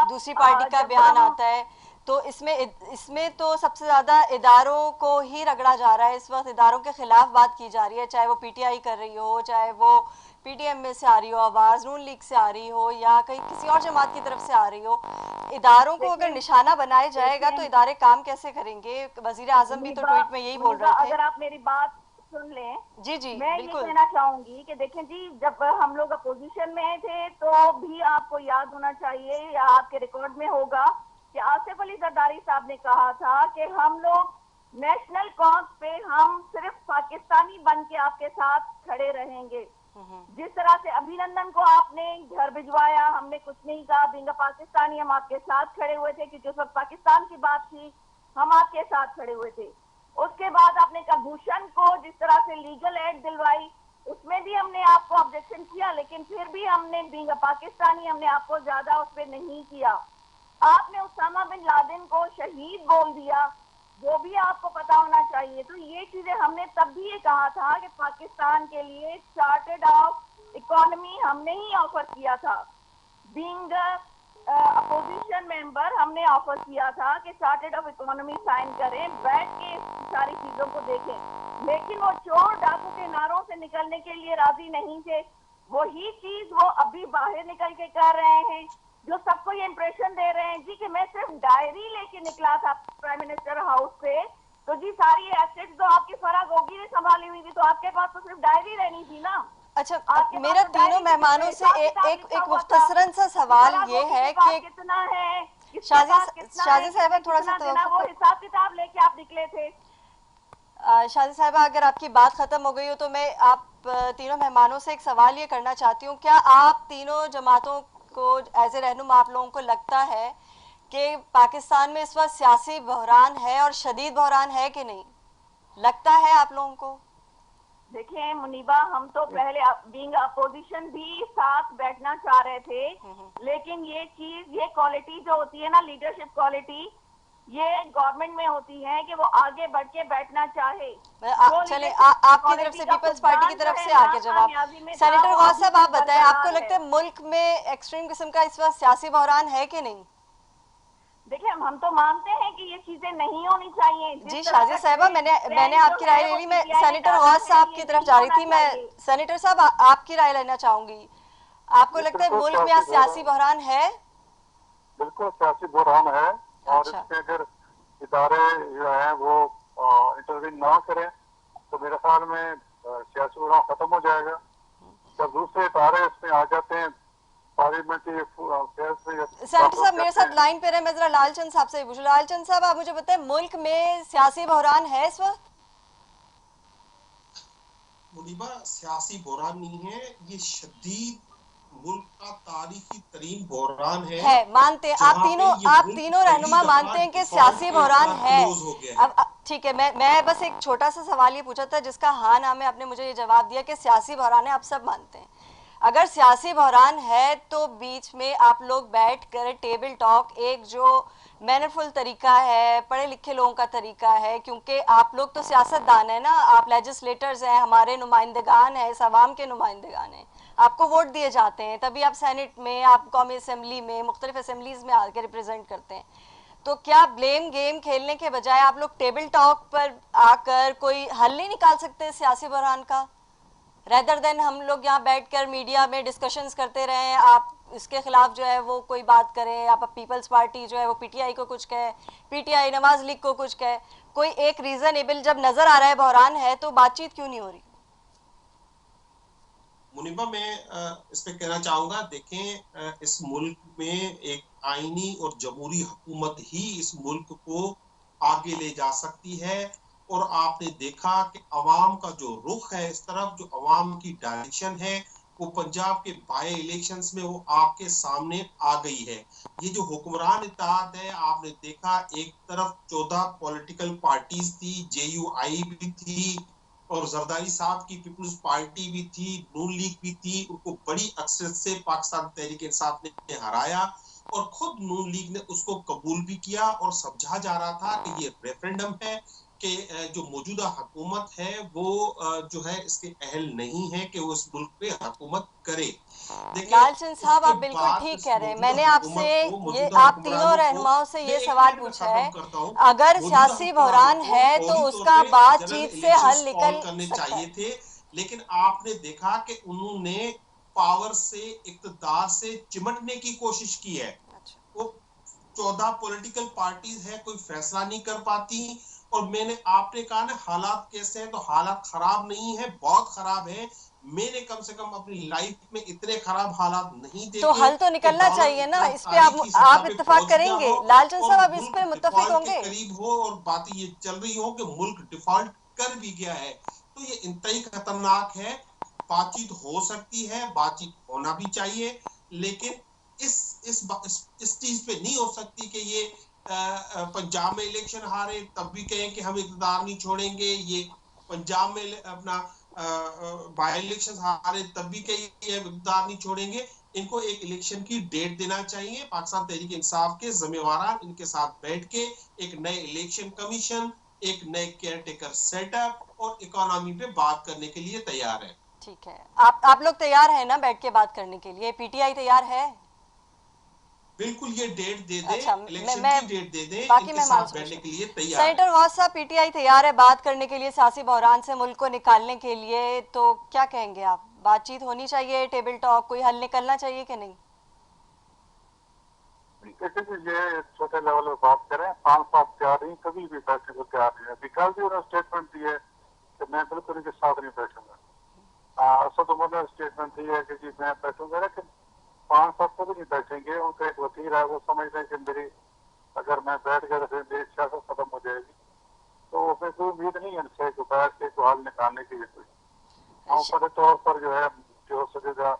Speaker 2: दूसरी पार्टी का बयान आता है, तो इसमें तो सबसे ज्यादा इदारों को ही रगड़ा जा रहा है। इस वक्त इदारों के खिलाफ बात की जा रही है, चाहे वो पीटीआई कर रही हो, चाहे वो पीडीएम में से आ रही हो आवाज, नून लीग से आ रही हो या कहीं किसी और जमात की तरफ से आ रही हो। इदारों को अगर निशाना बनाया जाएगा तो इदारे काम कैसे करेंगे? वजीर आजम भी तो ट्वीट में यही बोल रहे थे।
Speaker 4: अगर आप मेरी बात सुन लें,
Speaker 2: जी जी
Speaker 4: मैं
Speaker 2: बिल्कुल।
Speaker 4: ये कहना चाहूंगी कि देखें जी, जब हम लोग अपोजिशन में थे तो भी आपको याद होना चाहिए या आपके रिकॉर्ड में होगा कि आसिफ अली जरदारी साहब ने कहा था कि हम लोग नेशनल कॉज पे हम सिर्फ पाकिस्तानी बन के आपके साथ खड़े रहेंगे। जिस तरह से अभिनंदन को आपने घर भिजवाया, हमने कुछ नहीं कहा, बिंगा पाकिस्तानी हम आपके साथ खड़े हुए थे क्योंकि उस वक्त पाकिस्तान की बात थी, हम आपके साथ खड़े हुए थे। उसके बाद आपने कलभूषण को जिस तरह से लीगल एड दिलवाई, उसमें भी हमने आपको ऑब्जेक्शन किया, लेकिन फिर भी हमने बीइंग अ पाकिस्तानी हमने आपको ज्यादा उस पर नहीं किया। आपने उसामा बिन लादेन को शहीद बोल दिया, वो भी आपको पता होना चाहिए। तो ये चीजें हमने तब भी ये कहा था कि पाकिस्तान के लिए चार्टर्ड ऑफ इकोनॉमी हमने ही ऑफर किया था। बीइंग अपोजिशन मेंबर हमने ऑफर किया था कि चार्टर्ड ऑफ इकोनॉमी साइन करें, बैठ के सारी चीजों को देखें, लेकिन वो चोर डाकू के नारों से निकलने के लिए राजी नहीं थे। वही चीज वो अभी बाहर निकल के कर रहे हैं, जो सबको ये इंप्रेशन दे रहे हैं जी कि मैं सिर्फ डायरी लेके निकला था प्राइम मिनिस्टर हाउस से, तो जी सारी एसेट्स तो आपकी फराग होगी ने संभाली हुई थी, तो आपके पास तो सिर्फ डायरी रहनी थी ना।
Speaker 2: अच्छा, मेरा तीनों मेहमानों से एक मुख्तसरन सा सवाल ये है कि
Speaker 4: कितना है,
Speaker 2: शाजी साहिबा थोड़ा सा
Speaker 4: वो हिसाब किताब लेके आप निकले थे।
Speaker 2: शादी साहिबा, अगर आपकी बात खत्म हो गई हो तो मैं आप तीनों मेहमानों से एक सवाल ये करना चाहती हूँ, क्या आप तीनों जमातों को एज ए रहनुमा आप लोगों को लगता है कि पाकिस्तान में इस वक्त सियासी बहरान है और शदीद बहरान है कि नहीं? लगता है आप लोगों को?
Speaker 4: देखिए मुनीबा, हम तो पहले बीइंग अपोजिशन भी साथ बैठना चाह रहे थे, लेकिन ये चीज, ये क्वालिटी जो होती है ना, लीडरशिप क्वालिटी, ये गवर्नमेंट में होती है कि वो आगे बढ़ के बैठना चाहे।
Speaker 2: चले आपकी तरफ से, पीपल्स पार्टी की तरफ से आगे जवाब। सेनेटर गौस साहब, आप बताएं, आपको लगता है मुल्क में एक्सट्रीम किस्म का इस वक्त सियासी बहरान है कि नहीं?
Speaker 4: देखिए, हम तो मानते हैं कि ये चीजें नहीं होनी चाहिए।
Speaker 2: जी शाजी साहिबा, मैंने आपकी राय ले ली। मैं सेनेटर गौस साहब की तरफ जा रही थी। मैं सेनेटर साहब आपकी राय लेना चाहूंगी। आपको लगता है मुल्क में आज सियासी बहरान है?
Speaker 3: बिल्कुल सियासी बहरान है, और इसमें अगर इदारे जो है वो इंटरवीन ना करें तो मेरे ख्याल में सियासी बहरान खत्म हो जाएगा। जब दूसरे इदारे इसमें आ जाते हैं,
Speaker 2: सेनेटर साहब मेरे साथ लाइन पे रहे, मैं जरा लालचंद साहब से पूछूं। लालचंद साहब, आप मुझे बताएं, मुल्क में सियासी बहरान है इस वक्त?
Speaker 6: मुनीबा, सियासी बहरान नहीं है, ये शदीद मुल्क का तारीखी तरीन बहरान है।
Speaker 2: मानते हैं आप तीनों रहनुमा मानते हैं कि सियासी बहरान है? अब ठीक है, मैं बस एक छोटा सा सवाल ये पूछा था जिसका हाँ ना में आपने मुझे ये जवाब दिया कि सियासी बहरान है, आप सब मानते हैं। अगर सियासी बहरान है तो बीच में आप लोग बैठ कर टेबल टॉक, एक जो मैनरफुल तरीका है, पढ़े लिखे लोगों का तरीका है, क्योंकि आप लोग तो सियासतदान है ना, आप लेजिस्लेटर्स हैं, हमारे नुमाइंदगान हैं, इस अवाम के नुमाइंदगान हैं, आपको वोट दिए जाते हैं, तभी आप सेनेट में, आप कौमी असम्बली में, मुख्तलिफ असम्बलीज में आकर रिप्रेजेंट करते हैं। तो क्या ब्लेम गेम खेलने के बजाय आप लोग टेबल टॉक पर आकर कोई हल नहीं निकाल सकते सियासी बहरान का? रेदर देन हम लोग यहाँ बैठकर मीडिया में डिस्कशंस करते रहें, आप इसके खिलाफ जो है वो कोई बात करें, आप पीपल्स पार्टी जो है वो पीटीआई को कुछ कहे, पीटीआई नवाज लीग को कुछ कहे, कोई एक रीजनेबल जब नजर आ रहा है बहरान है तो बातचीत क्यों नहीं हो रही?
Speaker 6: मुनीबा, मैं इस पे कहना चाहूंगा, देखें, इस मुल्क में एक आईनी और जमहूरी हुकूमत ही इस मुल्क को आगे ले जा सकती है। और आपने देखा कि अवाम का जो रुख है इस तरफ, जो अवाम की डायरेक्शन है, वो पंजाब के बाय इलेक्शंस में वो आपके सामने आ गई है। ये जो हुक्मरान इत्तेहाद है, आपने देखा एक तरफ 14 पॉलिटिकल पार्टीज थी, JUI भी थी और जरदारी साहब की पीपल्स पार्टी भी थी, नून लीग भी थी, उनको बड़ी अक्सरियत से पाकिस्तान तहरीक इंसाफ ने हराया और खुद नून लीग ने उसको कबूल भी किया और समझा जा रहा था कि ये रेफरेंडम है कि जो मौजूदा हुकूमत है वो जो है इसके अहल नहीं है कि वो इस मुल्क पे हुकूमत करे।
Speaker 2: लालचंद साहब, आप बिल्कुल ठीक कह रहे हैं। मैंने आपसे ये, आप तीनों रहनुमाओं से ये सवाल पूछा है, अगर सियासी बहरान है तो उसका बातचीत से हल निकल सकता है।
Speaker 6: लेकिन आपने देखा कि उन्होंने पावर से, इक़्तिदार से चिमटने की कोशिश की है। वो 14 पॉलिटिकल पार्टीज है, कोई फैसला नहीं कर पाती। और मैंने आपने कहा ना हालात कैसे हैं, तो हालात खराब नहीं है, बहुत खराब है। मैंने कम से कम अपनी लाइफ में इतने खराब हालात नहीं देखे।
Speaker 2: तो हल तो निकलना चाहिए ना, इस पे आप इत्तेफाक करेंगे? लालचंद साहब, आप इस पे मुत्तफिक होंगे?
Speaker 6: करीब हो और बातें ये चल रही हो कि मुल्क डिफॉल्ट कर भी गया है, तो ये इंतहाई खतरनाक है। बातचीत हो सकती है, बातचीत होना भी चाहिए, लेकिन इस चीज पे नहीं हो सकती कि ये पंजाब में इलेक्शन हारे तब भी कहें कि हम इक़्तिदार नहीं छोड़ेंगे, ये पंजाब में अपना बाई इलेक्शन हारे तब भी कई इक़्तिदार नहीं छोड़ेंगे। इनको एक इलेक्शन की डेट देना चाहिए। पाकिस्तान तहरीक इंसाफ के जिम्मेवार इनके साथ बैठ के एक नए इलेक्शन कमीशन, एक नए केयर टेकर सेटअप और इकोनॉमी पे बात करने के लिए तैयार है।
Speaker 2: ठीक है, आप लोग तैयार हैं ना बैठ के बात करने के लिए? पीटीआई तैयार है?
Speaker 6: बिल्कुल, ये डेट दे दे,
Speaker 2: अच्छा,
Speaker 6: इलेक्शन की डेट दे दे,
Speaker 2: बाकी
Speaker 6: इनके
Speaker 2: मेहमान
Speaker 6: साथ बैठने के लिए तैयार है।
Speaker 2: सेनेटर वाज साहब, पीटीआई तैयार है बात करने के लिए सियासी बहरान से मुल्क को निकालने के लिए, तो क्या कहेंगे आप? बातचीत होनी चाहिए, टेबल टॉक, कोई हल निकलना चाहिए कि नहीं?
Speaker 3: ये छोटे लेवल में बात करें, खान साहब तैयार नहीं, कभी भी बैठने को तैयार नहीं है। कल भी उन्होंने स्टेटमेंट दी है कि मैं बिल्कुल इनके साथ नहीं बैठूंगा। असद उमर ने स्टेटमेंट दी है कि जी मैं बैठूंगा, लेकिन खान साहब कभी नहीं बैठेंगे। उनका एक वकील है, वो समझते हैं कि मेरी अगर मैं बैठ गया तो मेरी सियासत खत्म हो जाएगी, तो उसमें कोई उम्मीद नहीं है इनसे कि बैठ के कोई हल निकालने की। औपचारिक तौर पर जो है जो सजेगा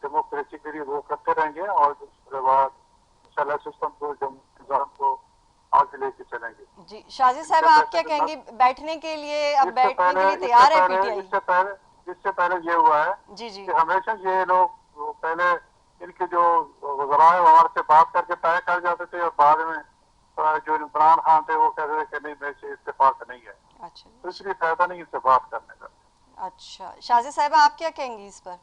Speaker 3: डेमोक्रेसी के लिए वो करते रहेंगे और उसके बाद सिस्टम को निजाम को आगे लेके चलेंगे।
Speaker 2: जी शाजी साहब, आप क्या कहेंगे बैठने के लिए? अब बैठने के लिए तैयार है पीटीआई?
Speaker 3: इससे पहले ये हुआ है
Speaker 2: जी जी
Speaker 3: कि हमेशा ये लोग पहले इनके जो वज़राए हमारे से बात करके तय कर जाते थे और बाद में जो इमरान खान थे वो कहते थे कि नहीं मेरे से इत्तेफाक नहीं है।
Speaker 2: अच्छा,
Speaker 3: तो इसलिए फायदा नहीं इससे बात करने का।
Speaker 2: अच्छा, शाजी साहब आप क्या कहेंगी इस पर?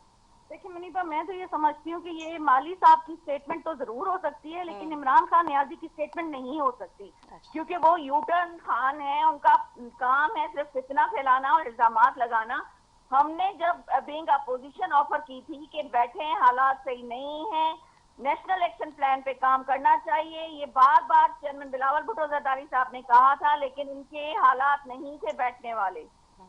Speaker 4: देखिए मुनीबा, मैं तो ये समझती हूँ कि ये माली साहब की स्टेटमेंट तो जरूर हो सकती है, लेकिन इमरान खान नियाजी की स्टेटमेंट नहीं हो सकती, क्योंकि वो यूटर्न खान है। उनका काम है सिर्फ फितना फैलाना और इल्जामात लगाना। हमने जब बीइंग अपोजिशन ऑफर की थी कि बैठे हैं, हालात सही नहीं है, नेशनल एक्शन प्लान पे काम करना चाहिए, ये बार बार चेयरमैन बिलावल भुट्टो जरदारी साहब ने कहा था, लेकिन इनके हालात नहीं थे बैठने वाले।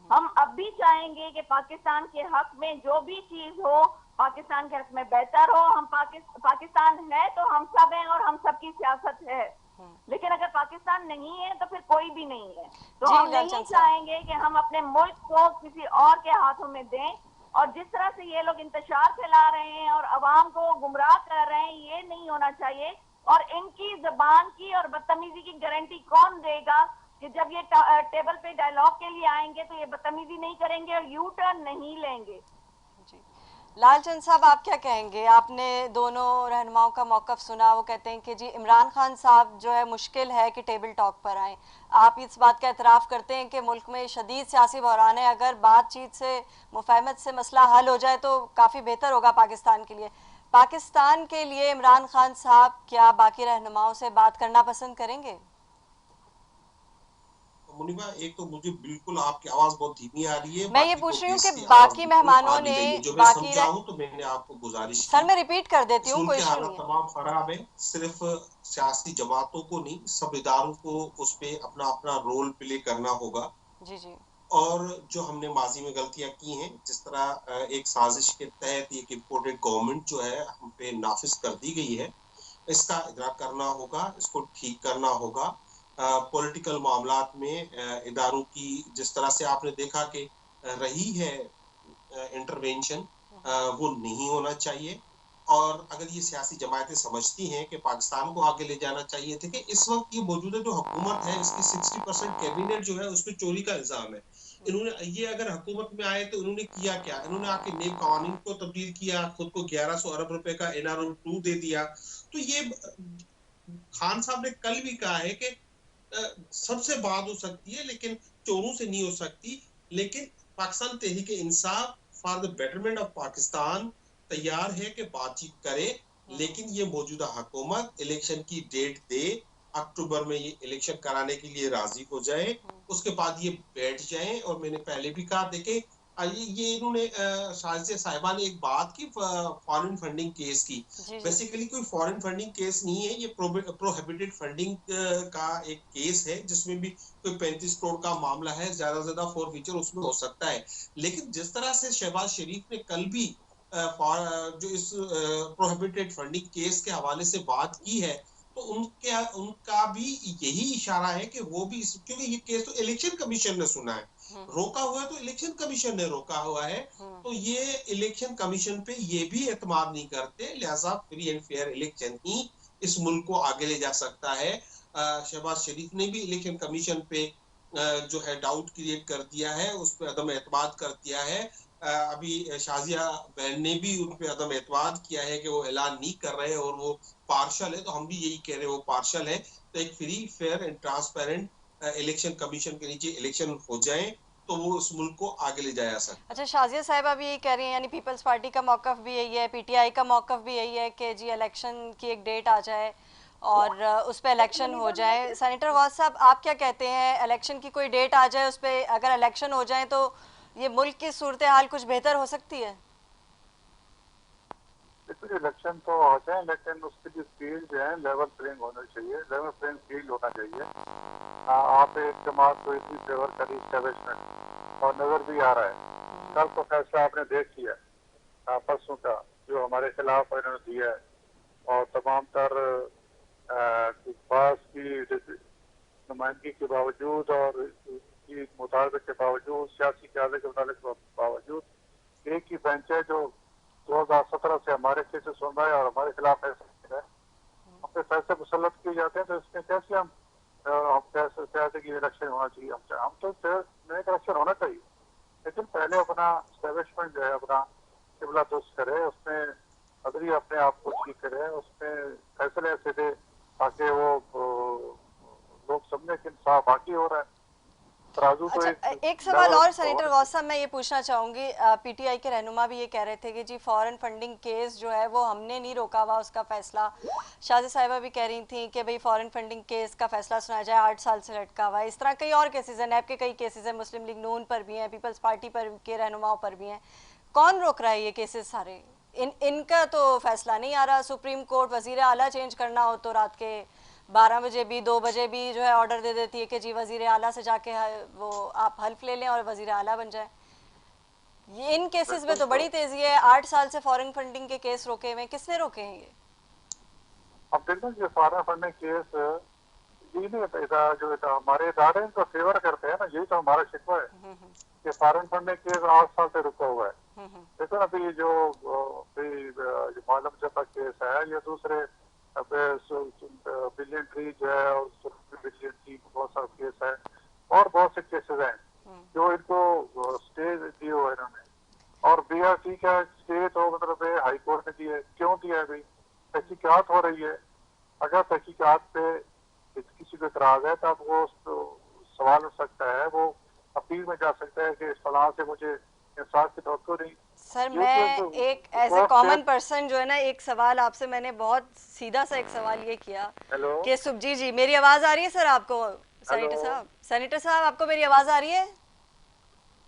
Speaker 4: हम अब भी चाहेंगे कि पाकिस्तान के हक में जो भी चीज हो, पाकिस्तान के हक में बेहतर हो। हम पाकिस्तान है तो हम सब हैं और हम सबकी सियासत है, लेकिन अगर पाकिस्तान नहीं है तो फिर कोई भी नहीं है। तो हम नहीं चाहेंगे कि हम अपने मुल्क को किसी और के हाथों में दें। और जिस तरह से ये लोग इंतशार फैला रहे हैं और अवाम को गुमराह कर रहे हैं, ये नहीं होना चाहिए। और इनकी जबान की और बदतमीजी की गारंटी कौन देगा कि जब ये टेबल पे डायलॉग के लिए आएंगे तो ये बदतमीजी नहीं करेंगे और यू टर्न नहीं लेंगे।
Speaker 2: लालचंद साहब आप क्या कहेंगे? आपने दोनों रहनुमाओं का मौक़िफ़ सुना, वो कहते हैं कि जी इमरान खान साहब जो है मुश्किल है कि टेबल टॉक पर आएँ। आप इस बात का एतराफ़ करते हैं कि मुल्क में शदीद सियासी बहरान है, अगर बातचीत से मुफाहमत से मसला हल हो जाए तो काफ़ी बेहतर होगा पाकिस्तान के लिए। पाकिस्तान के लिए इमरान खान साहब क्या बाकी रहनुमाओं से बात करना पसंद करेंगे?
Speaker 6: मुनीबा, एक तो मुझे बिल्कुल आपकी आवाज बहुत धीमी आ रही है।
Speaker 2: मैं ये पूछ रही हूँ कि बाकी मेहमानों ने
Speaker 6: जो मैं समझा हूँ तो मैंने आपको गुजारिश
Speaker 2: सर मैं रिपीट कर देती हूँ, कोई इशू नहीं है।
Speaker 6: तमाम खराब है, सिर्फ सियासी जमातों को नहीं, सब इदारों को उस पे अपना अपना रोल प्ले करना होगा।
Speaker 2: जी जी।
Speaker 6: और जो हमने माजी में गलतियां की हैं, जिस तरह एक साजिश के तहत एक इम्पोर्टेड गवर्नमेंट जो है हम पे नाफिज कर दी गई है, इसका इदराक करना होगा, इसको ठीक करना होगा। पॉलिटिकल मामलात में इदारों की जिस तरह से आपने देखा कि रही है इंटरवेंशन, वो नहीं होना चाहिए। और अगर ये सियासी जमायतें समझती हैं कि पाकिस्तान को आगे ले जाना चाहिए थे, कि इस वक्त ये मौजूदा जो हुकूमत है इसकी 60% कैबिनेट जो है उस पर चोरी का इल्जाम है। इन्होंने ये अगर हुकूमत में आए तो इन्होंने किया क्या? इन्होंने आके नए कानून को तब्दील किया, खुद को 1100 अरब रुपए का NRO 2 दे दिया। तो ये खान साहब ने कल भी कहा है कि सबसे बात हो सकती है लेकिन चोरों से नहीं हो सकती। लेकिन Pakistan Tehreek Insaf for the betterment of Pakistan तैयार है कि बातचीत करे, लेकिन ये मौजूदा हुकूमत इलेक्शन की डेट दे, अक्टूबर में ये इलेक्शन कराने के लिए राजी हो जाए, उसके बाद ये बैठ जाए। और मैंने पहले भी कहा, देखे ये इन्होंने शाजिया साहिबा ने एक बात की फॉरेन फंडिंग केस की। बेसिकली कोई फॉरेन फंडिंग केस नहीं है, ये प्रोहिबिटेड फंडिंग का एक केस है, जिसमें भी कोई 35 करोड़ का मामला है, ज्यादा से ज्यादा फॉरफीचर उसमें हो सकता है। लेकिन जिस तरह से शहबाज शरीफ ने कल भी जो इस प्रोहिबिटेड फंडिंग केस के हवाले से बात की है, तो उनका भी यही इशारा है कि वो भी, क्योंकि ये केस तो इलेक्शन कमीशन ने सुना है, रोका हुआ है तो इलेक्शन कमीशन ने रोका हुआ है, तो ये इलेक्शन कमीशन पे ये भी एतमाद नहीं करते, लिहाजा फ्री एंड फेयर इलेक्शन ही इस मुल्क को आगे ले जा सकता है। शहबाज शरीफ ने भी इलेक्शन कमीशन पे जो है डाउट क्रिएट कर दिया है, उस पर अदम एतमाद कर दिया है। अभी शाजिया बहन ने भी उन पे अदम एतमाद किया है कि वो ऐलान नहीं कर रहे और वो पार्शल है, तो हम भी यही कह रहे हैं वो पार्शल है। तो एक free, fair and transparent election commission के नीचे इलेक्शन हो जाए तो वो उस मुल्क को आगे ले जाया सकता है।
Speaker 2: अच्छा, शाजिया साहिबा भी यही कह रही हैं, यानी पीपल्स पार्टी का मौकफ भी यही है, पीटीआई का मौकफ भी यही है कि जी इलेक्शन की एक डेट आ जाए और उस पर इलेक्शन हो जाए। सेनेटर गौस साहब, आप क्या कहते हैं, इलेक्शन की कोई डेट आ जाए, उस पर अगर इलेक्शन हो जाए तो ये मुल्क की सूरत हाल कुछ बेहतर हो सकती है?
Speaker 3: देखिए इलेक्शन तो हो जाए, लेकिन उसकी जो फील्ड जो है लेवल प्लेइंग होना चाहिए, लेवल प्लेइंग फील्ड होना चाहिए। आप एक जमात को इतनी फेवर करी एस्टेब्लिशमेंट और नजर भी आ रहा है। कल तो फैसला आपने देख लिया परसों का, जो हमारे खिलाफ इन्होंने दिया है, और तमाम तर पास की नुमाइंदगी के बावजूद और की मुतालबे के बावजूद, सियासी क्यादत के मुताबिक के बावजूद एक ही बेंच है जो 2017 से हमारे केसेस सुन रहा है और हमारे खिलाफ फैसले है। हम पे फैसले मुसल्लत किए जाते हैं, तो इसमें कैसे हम कहते कि इलेक्शन होना चाहिए। हम तो नए इलेक्शन होना चाहिए, लेकिन पहले अपना एस्टेब्लिशमेंट जो है अपना किबला दुरुस्त करे, उसमें अदली अपने आप को ठीक करे, उसमें फैसले ऐसे दे ताकि वो लोग समझे कि इंसाफ बाकी हो रहा है।
Speaker 2: अच्छा, एक सवाल और सेनेटर गौस साहब मैं ये पूछना चाहूँगी, पीटीआई के रहनुमा भी ये कह रहे थे कि जी फॉरेन फंडिंग केस जो है वो हमने नहीं रोका हुआ उसका फैसला। शाजिया साहिबा भी कह रही थी कि भाई फॉरेन फंडिंग केस का फैसला सुनाया जाए, 8 साल से लटका हुआ है। इस तरह कई और केसेस हैं, नैब के कई केसेस हैं, मुस्लिम लीग नून पर भी हैं, पीपल्स पार्टी पर के रहनुमाओं पर भी हैं। कौन रोक रहा है ये केसेस सारे? इनका तो फैसला नहीं आ रहा। सुप्रीम कोर्ट वजीर आला चेंज करना हो तो रात के 12 बजे भी 2 बजे भी जो है ऑर्डर दे देती है कि जी वजीर आला से जाके वो आप हल्फ ले लें और वजीर आला बन जाए। ये इन केसेस में तो बड़ी तेजी है। 8 साल से फॉरेन फंडिंग के केस रोके हुए, किसने रोके हैं ये?
Speaker 3: अब देखो ये फॉरेन फंडिंग केस यही नहीं जो हमारे इदारे तो फेवर करते हैं ना, यही तो हमारा शिकवा है कि फॉरेन फंडिंग केस 8 साल से रुका हुआ है। देखो अभी जो मालूम जफा केस है, ये दूसरे बिलियन ट्री जो है और बिलियन ट्री बहुत सारे केस है और बहुत से केसेस हैं जो इनको स्टे दिए हुए इन्होंने, और बीआरसी का स्टे तो मतलब हाई कोर्ट ने दिए। क्यों दिया है भाई? तहकीकात हो रही है। अगर तहकीकात पे किसी को इतराज है तब वो सवाल उठ सकता है, वो अपील में जा सकता है कि इस फलां से मुझे इंसाफ की तवक्को नहीं।
Speaker 2: सर मैं एक एज ए कॉमन पर्सन जो है ना, एक सवाल आपसे मैंने बहुत सीधा सा एक सवाल ये किया कि सुबजी जी, मेरी आवाज आ रही है सर आपको? सेनेटर साहब आपको मेरी आवाज आ रही है?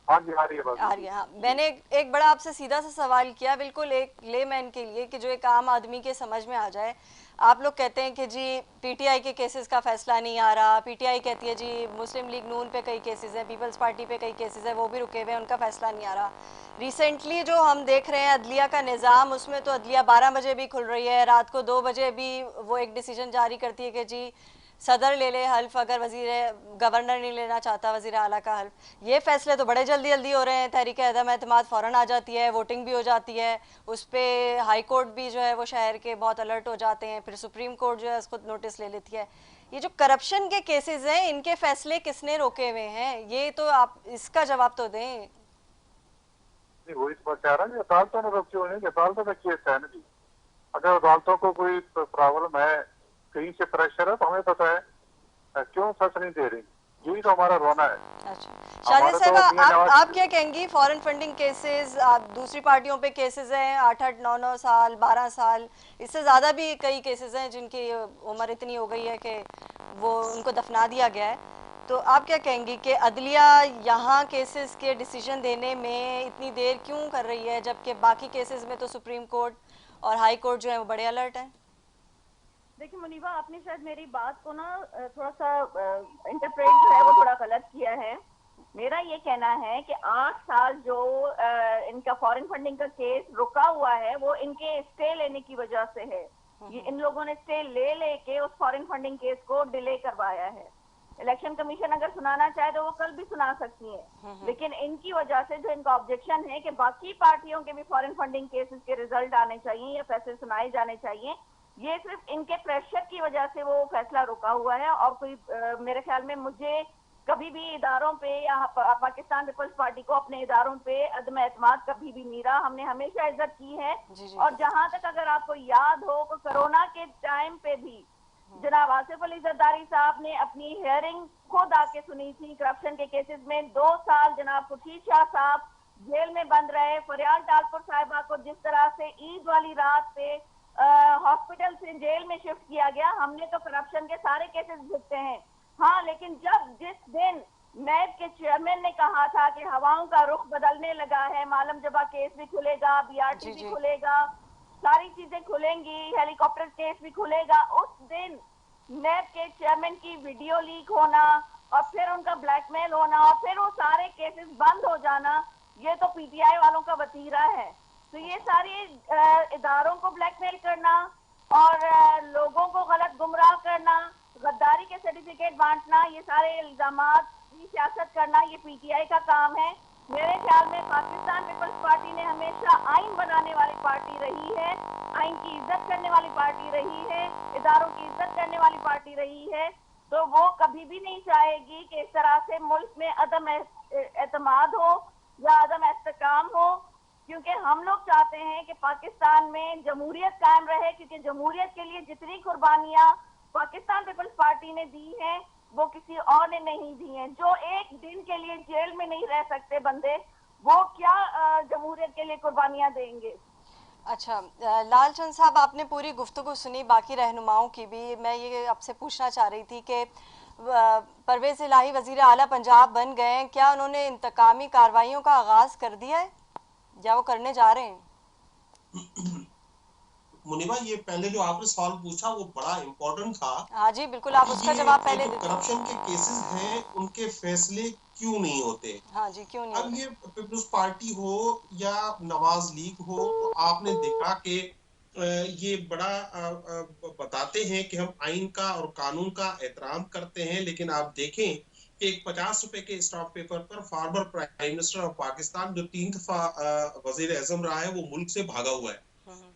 Speaker 3: हाँ जी आ रही है,
Speaker 2: आ रही है। हाँ, मैंने एक बड़ा आपसे सीधा सा सवाल किया, बिल्कुल एक लेमैन के लिए, कि जो एक आम आदमी के समझ में आ जाए। आप लोग कहते हैं कि जी पीटीआई के केसेस का फैसला नहीं आ रहा, पीटीआई कहती है जी मुस्लिम लीग नून पे कई केसेस हैं, पीपल्स पार्टी पे कई केसेस हैं, वो भी रुके हुए हैं, उनका फैसला नहीं आ रहा। रिसेंटली जो हम देख रहे हैं अदलिया का निज़ाम, उसमें तो अदलिया 12 बजे भी खुल रही है, रात को 2 बजे भी वो एक डिसीजन जारी करती है कि जी सदर ले ले हल्फ, अगर गवर्नर नहीं लेना चाहता वजीर आला का हल्फ। ये फैसले तो बड़े जल्दी जल्दी हो रहे हैं, तहरीक अदम एतमाद फ़ौरन आ जाती है, वोटिंग भी हो जाती है, उस पर हाई कोर्ट भी जो है वो शहर के बहुत अलर्ट हो जाते हैं, फिर सुप्रीम कोर्ट जो है उसको नोटिस ले लेती है। ये जो करप्शन के केसेस हैं, इनके फैसले किसने रोके हुए हैं? ये तो आप इसका जवाब तो दें।
Speaker 3: वही तो कह रहा है, अदालतों ने रोके हुए नहीं, अदालतों में केस है नहीं। अगर अदालतों को कोई प्रॉब्लम है, कहीं से प्रेशर है, तो हमें पता है क्यों फैसला नहीं दे रही। यही तो हमारा रोना है।
Speaker 2: अच्छा शाजिया साहिबा, आप क्या कहेंगी? फॉरेन फंडिंग केसेस, आप दूसरी पार्टियों पे केसेस हैं 8-8, 9-9 साल, 12 साल, इससे ज़्यादा भी कई केसेस हैं जिनकी उम्र इतनी हो गई है कि वो उनको दफना दिया गया है। तो आप क्या कहेंगी कि अदलिया यहाँ केसेस के डिसीजन देने में इतनी देर क्यों कर रही है, जबकि बाकी केसेस में तो सुप्रीम कोर्ट और हाई कोर्ट जो है वो बड़े अलर्ट हैं?
Speaker 4: देखिए मुनीबा, आपने शायद मेरी बात को ना थोड़ा सा इंटरप्रेट जो है वो थोड़ा गलत किया है। मेरा ये कहना है कि 8 साल जो इनका फॉरेन फंडिंग का केस रुका हुआ है वो इनके स्टे लेने की वजह से है। ये इन लोगों ने स्टे ले लेके उस फॉरेन फंडिंग केस को डिले करवाया है। इलेक्शन कमीशन अगर सुनाना चाहे तो वो कल भी सुना सकती है, लेकिन इनकी वजह से जो इनका ऑब्जेक्शन है कि बाकी पार्टियों के भी फॉरेन फंडिंग केसेस के रिजल्ट आने चाहिए या फैसले सुनाए जाने चाहिए, ये सिर्फ इनके प्रेशर की वजह से वो फैसला रुका हुआ है। और कोई मेरे ख्याल में मुझे कभी भी इदारों पे या पाकिस्तान पीपल्स पार्टी को अपने इदारों पे अदम एतमाद कभी भी नहीं रहा। हमने हमेशा इज्जत की है। और जहां तक अगर आपको याद हो तो कोरोना के टाइम पे भी जनाब आसिफ अली जरदारी साहब ने अपनी हियरिंग खुद आके सुनी थी करप्शन के केसेस में। 2 साल जनाब खुर्शीद शाह साहब जेल में बंद रहे। फरियाल टालपुर साहिबा को जिस तरह से ईद वाली रात पे हॉस्पिटल से जेल में शिफ्ट किया गया, हमने तो करप्शन के सारे केसेस देखते हैं। हाँ, लेकिन जिस दिन नैब के चेयरमैन ने कहा था कि हवाओं का रुख बदलने लगा है, मालम जबा केस भी खुलेगा, बीआरटी भी खुलेगा, सारी चीजें खुलेंगी, हेलीकॉप्टर केस भी खुलेगा, उस दिन नैब के चेयरमैन की वीडियो लीक होना और फिर उनका ब्लैकमेल होना और फिर वो सारे केसेस बंद हो जाना, ये तो पीटीआई वालों का वतीरा है। तो ये सारे इदारों को ब्लैकमेल करना और लोगों को गलत गुमराह करना, गद्दारी के सर्टिफिकेट बांटना, ये सारे इल्जामात की सियासत करना, ये पीटीआई का काम है। मेरे ख्याल में पाकिस्तान पीपल्स पार्टी ने हमेशा आइन बनाने वाली पार्टी रही है, आइन की इज्जत करने वाली पार्टी रही है, इदारों की इज्जत करने वाली पार्टी रही है। तो वो कभी भी नहीं चाहेगी कि इस तरह से मुल्क में अदम एतमाद हो या अदम इस्तेकाम हो, क्योंकि हम लोग चाहते हैं कि पाकिस्तान में जमहूरियत कायम रहे, क्योंकि जमहूरियत के लिए जितनी कुर्बानियां पाकिस्तान पीपल्स पार्टी ने दी हैं वो किसी और ने नहीं दी हैं। जो एक दिन के लिए जेल में नहीं रह सकते बंदे, वो क्या जमहूरियत के लिए कुर्बानियां देंगे।
Speaker 2: अच्छा लालचंद साहब, आपने पूरी गुफ्तगू सुनी, बाकी रहनुमाओं की भी। मैं ये आपसे पूछना चाह रही थी कि परवेज इलाही वजीर आला पंजाब बन गए हैं, क्या उन्होंने इंतकामी कार्रवाइयों का आगाज कर दिया है या वो करने जा रहे हैं?
Speaker 6: मुनीबा, ये पहले जो आपने सवाल पूछा वो बड़ा इम्पोर्टेंट था।
Speaker 2: हाँ जी बिल्कुल, आप उसका जवाब पहले दीजिए।
Speaker 6: करप्शन के केसेस हैं, उनके फैसले क्यों नहीं होते?
Speaker 2: हाँ जी, क्यों नहीं
Speaker 6: अब
Speaker 2: होते?
Speaker 6: ये पीपल्स पार्टी हो या नवाज लीग हो, तो आपने देखा कि ये बड़ा बताते हैं कि हम आइन का और कानून का एहतराम करते हैं, लेकिन आप देखें कि एक 50 रुपए के स्टॉप पेपर पर former prime minister of Pakistan, जो 3 दफा वजीर आजम रहा है, वो मुल्क से भागा हुआ है।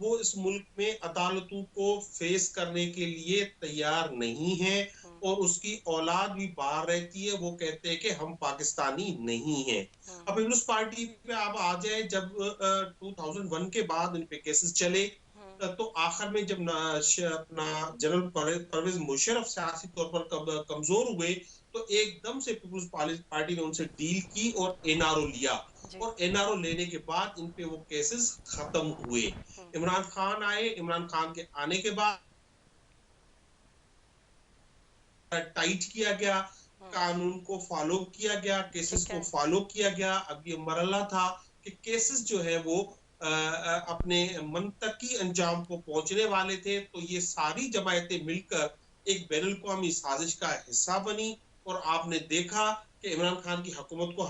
Speaker 6: वो इस मुल्क में अदालतों को फेस करने के लिए तैयार नहीं है और उसकी औलाद भी बाहर रहती है। वो कहते हैं कि हम पाकिस्तानी नहीं है। अब पीपल्स पार्टी पे आप आ जाए, जब 2001 के बाद इन पे केसेस चले, तो आखिर में जब अपना जनरल परवेज मुशर्रफ सियासी तौर पर कमजोर हुए, तो एकदम से पीपल्स पार्टी ने उनसे डील की और एनआरओ लिया, और एनआरओ लेने के बाद इन पे वो केसेस खत्म हुए। इमरान खान आए, इमरान खान के आने के बाद टाइट किया गया, कानून को फॉलो किया गया, केसेस को फॉलो किया गया। अब ये मरहला था कि केसेस जो है वो अपने मंतकी अंजाम को पहुंचने वाले थे, तो ये सारी जमायतें मिलकर एक बैनुल-अक़वामी साजिश का हिस्सा बनी। और आपने देखा कि इमरान खान की हुकूमत को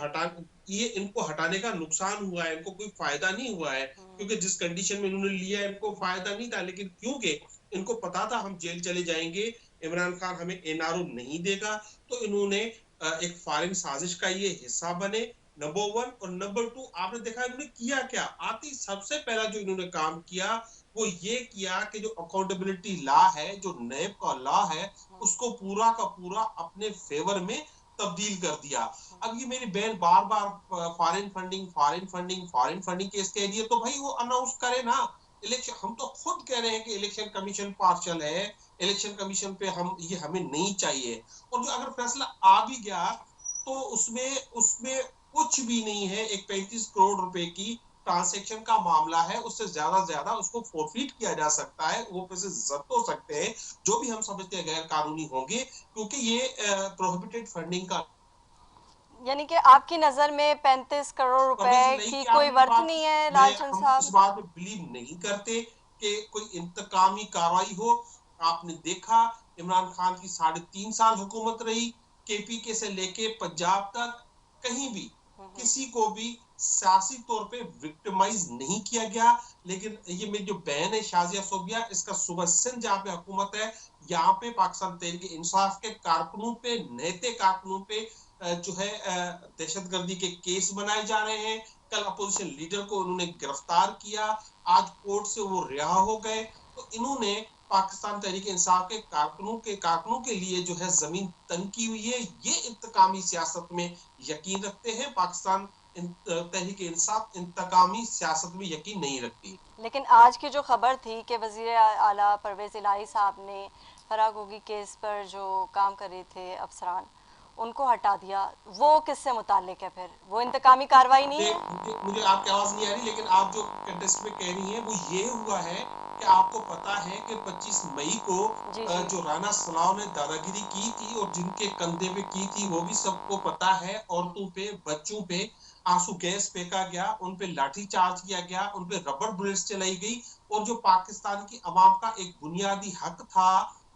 Speaker 6: इनको हटाने का नुकसान हुआ है, इनको कोई फायदा नहीं हुआ है, क्योंकि जिस कंडीशन में इन्होंने लिया है इनको फायदा नहीं था, लेकिन क्योंकि इनको पता था हम जेल चले जाएंगे, इमरान खान हमें एनआरओ नहीं देगा, तो इन्होंने एक फॉरेन साजिश का ये हिस्सा बने, नंबर 1। और नंबर 2, आपने देखा इन्होंने किया क्या। आती सबसे पहला जो इन्होंने काम किया वो ये किया कि जो अकाउंटेबिलिटी लॉ है, जो नैब का लॉ है, उसको पूरा का पूरा अपने फेवर में तब्दील कर दिया। अब ये मेरी बहन बार बार फॉरेन फंडिंग केस कह रही है, तो भाई वो अनाउंस करे ना। इलेक्शन, हम तो खुद कह रहे हैं कि इलेक्शन कमीशन पार्शियल है, इलेक्शन कमीशन पे ये हमें नहीं चाहिए। और जो अगर फैसला आ भी गया तो उसमें कुछ भी नहीं है। एक 35 करोड़ रुपए की ट्रांसैक्शन का मामला है, उससे ज्यादा उसको फोरफीट किया जा सकता है, वो पैसे जब्त हो सकते हैं, जो भी हम समझते हैं गैर कानूनी होंगे, क्योंकि ये प्रोहिबिटेड फंडिंग का।
Speaker 2: यानी कि आपकी नजर में 35 करोड़ रुपए की कोई वर्थ नहीं है लालचंद साहब?
Speaker 6: इस बात में बिलीव नहीं करते कि कोई इंतकामी कार्रवाई हो। आपने देखा इमरान खान की 3.5 साल हुकूमत रही, केपीके से लेके पंजाब तक, कहीं भी किसी को भी सियासी तौर पे विक्टिमाइज नहीं किया गया। लेकिन ये मेरी जो बहन है शाजिया सोबिया, इसका सुबह सिंध जहाँ पे हुकूमत है, यहाँ पे पाकिस्तान तहरीक इंसाफ के कारकुनों पे, नैते कारकुनों पे जो है दहशतगर्दी के केस बनाए जा रहे हैं। कल अपोजिशन लीडर को उन्होंने गिरफ्तार किया, आज कोर्ट से वो रिहा हो गए। तो इन्होंने पाकिस्तान तहरीक इंसाफ के कारकुनों के लिए जो है जमीन तंग की हुई है। ये इंतकामी सियासत में यकीन रखते हैं। पाकिस्तान तहरीक इंसाफ इंतकामी सियासत में यकीन नहीं रखती।
Speaker 2: लेकिन आज की जो खबर थी कि वज़ीर आला परवेज़ इलाही साहब ने फराग होगी केस पर जो काम कर रहे थे अफसरान, उनको हटा दिया, वो किससे मुताल्लिक है? फिर वो इंतकामी कार्रवाई नहीं है?
Speaker 6: मुझे आपकी आवाज नहीं आ रही, लेकिन आप जो कंटेस्ट में कह रही हैं वो ये हुआ है कि आपको पता है कि 25 मई को जो राना सलाह ने दादागिरी की थी और जिनके कंधे पे की थी वो भी सबको पता है। औरतों पे, बच्चों पे आंसू गैस फेंका गया, उन पे लाठी चार्ज किया गया, उन पे रबर बुलेट्स चलाई गई और जो पाकिस्तान की आवाम का एक बुनियादी हक था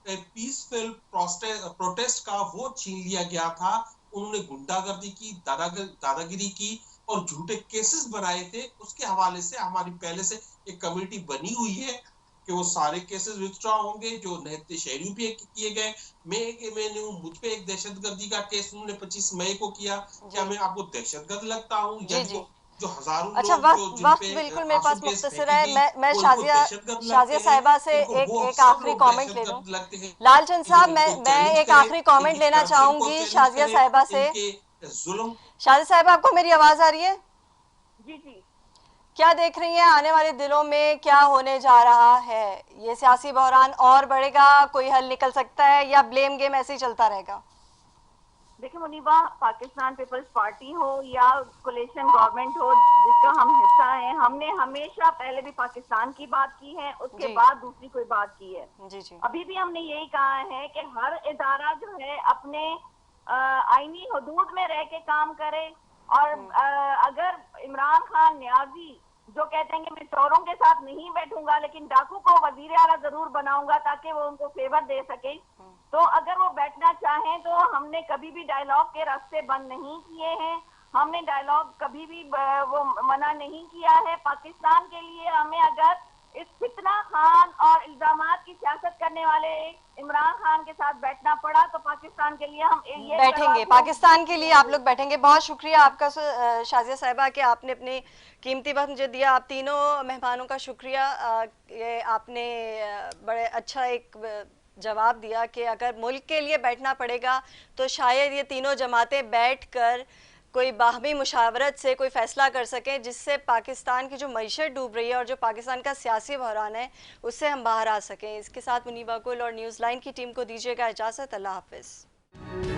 Speaker 6: पीसफुल प्रोटेस्ट का, वो छीन लिया गया था। उन्होंने गुंडागर्दी की, दादागिरी की और झूठे केसेस बनाए थे। उसके हवाले से हमारी पहले से एक कमेटी बनी हुई है कि वो सारे केसेस विथड्रॉ होंगे जो नहते शहरियों पे किए गए। मैंने मुझ पे एक दहशतगर्दी का केस उन्होंने 25 मई को किया। क्या मैं आपको दहशतगर्द लगता हूँ? या जो हजारों
Speaker 2: अच्छा, वक्त बिल्कुल मेरे पास मुख्तसर है। मैं शाजिया साहिबा से एक आखिरी कमेंट ले लूं। लालचंद साहब, मैं एक आखिरी कमेंट लेना चाहूंगी शाजिया साहिबा से। शाजिया साहिबा, आपको मेरी आवाज आ रही है?
Speaker 4: जी जी।
Speaker 2: क्या देख रही हैं आने वाले दिनों में क्या होने जा रहा है? ये सियासी बहरान और बढ़ेगा, कोई हल निकल सकता है, या ब्लेम गेम ऐसे ही चलता रहेगा?
Speaker 4: देखिए मुनीबा, पाकिस्तान पीपल्स पार्टी हो या कोलिशन गवर्नमेंट हो जिसका हम हिस्सा हैं, हमने हमेशा पहले भी पाकिस्तान की बात की है, उसके बाद दूसरी कोई बात की है।
Speaker 2: जी।
Speaker 4: अभी भी हमने यही कहा है कि हर इदारा जो है अपने आईनी हदूद में रह के काम करे। और अगर इमरान खान न्याजी जो कहते हैं कि मैं चोरों के साथ नहीं बैठूंगा लेकिन डाकू को वजीर आला जरूर बनाऊंगा ताकि वो उनको फेवर दे सके, तो अगर वो बैठना चाहें तो हमने कभी भी डायलॉग के रास्ते बंद नहीं किए हैं। हमने डायलॉग कभी भी वो मना नहीं किया है। पाकिस्तान के लिए हमें अगर इस फितना खान और इल्जामात की सियासत करने वाले इमरान खान के साथ बैठना पड़ा तो पाकिस्तान के लिए हम ये
Speaker 2: बैठेंगे, पाकिस्तान के लिए आप लोग बैठेंगे। बहुत शुक्रिया आपका शाजिया साहिबा कि आपने अपनी कीमती वक्त मुझे दिया। आप तीनों मेहमानों का शुक्रिया। ये आपने बड़े अच्छा एक जवाब दिया कि अगर मुल्क के लिए बैठना पड़ेगा तो शायद ये तीनों जमातें बैठकर कोई बाहमी मुशावरत से कोई फ़ैसला कर सकें जिससे पाकिस्तान की जो मईशत डूब रही है और जो पाकिस्तान का सियासी बहरान है उससे हम बाहर आ सकें। इसके साथ मुनीबा गुल और न्यूज़ लाइन की टीम को दीजिएगा इजाज़त। अल्लाह हाफ़िज़।